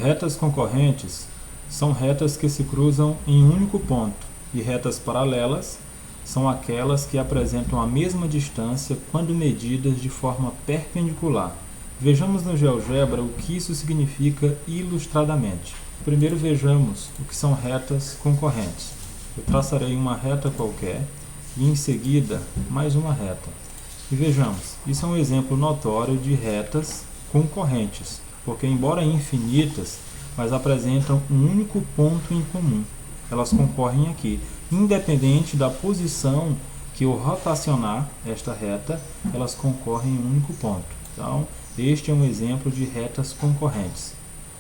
Retas concorrentes são retas que se cruzam em um único ponto, e retas paralelas são aquelas que apresentam a mesma distância quando medidas de forma perpendicular. Vejamos no GeoGebra o que isso significa ilustradamente. Primeiro vejamos o que são retas concorrentes. Eu traçarei uma reta qualquer e em seguida mais uma reta. E vejamos, isso é um exemplo notório de retas concorrentes, porque embora infinitas, mas apresentam um único ponto em comum. Elas concorrem aqui, independente da posição que eu rotacionar esta reta, elas concorrem em um único ponto. Então, este é um exemplo de retas concorrentes.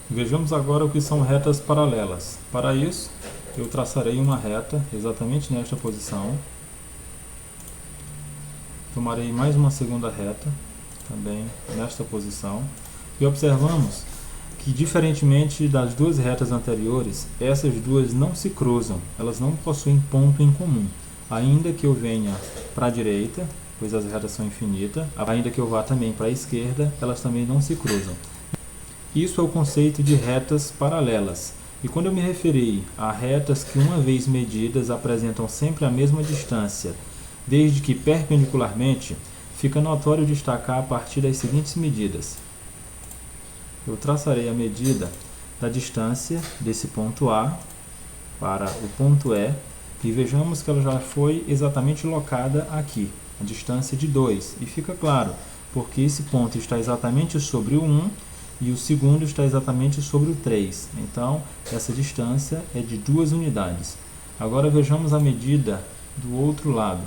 Vejamos agora o que são retas paralelas. Para isso, eu traçarei uma reta exatamente nesta posição. Tomarei mais uma segunda reta, também nesta posição. E observamos que, diferentemente das duas retas anteriores, essas duas não se cruzam, elas não possuem ponto em comum. Ainda que eu venha para a direita, pois as retas são infinitas, ainda que eu vá também para a esquerda, elas também não se cruzam. Isso é o conceito de retas paralelas. E quando eu me referi a retas que, uma vez medidas, apresentam sempre a mesma distância, desde que perpendicularmente, fica notório destacar a partir das seguintes medidas. Eu traçarei a medida da distância desse ponto A para o ponto E e vejamos que ela já foi exatamente locada aqui, a distância de 2. E fica claro, porque esse ponto está exatamente sobre o 1 e o segundo está exatamente sobre o 3. Então, essa distância é de 2 unidades. Agora vejamos a medida do outro lado,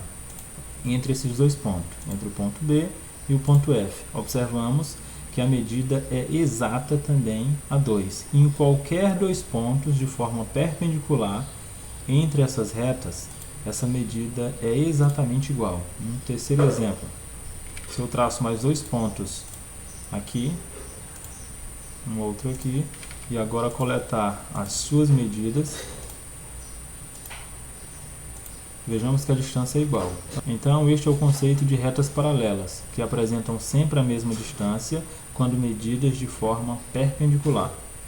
entre esses dois pontos, entre o ponto B e o ponto F. Observamos que a medida é exata também a 2. Em qualquer dois pontos de forma perpendicular entre essas retas, essa medida é exatamente igual. Um terceiro exemplo, se eu traço mais dois pontos aqui, um outro aqui, e agora coletar as suas medidas, vejamos que a distância é igual. Então, este é o conceito de retas paralelas, que apresentam sempre a mesma distância quando medidas de forma perpendicular.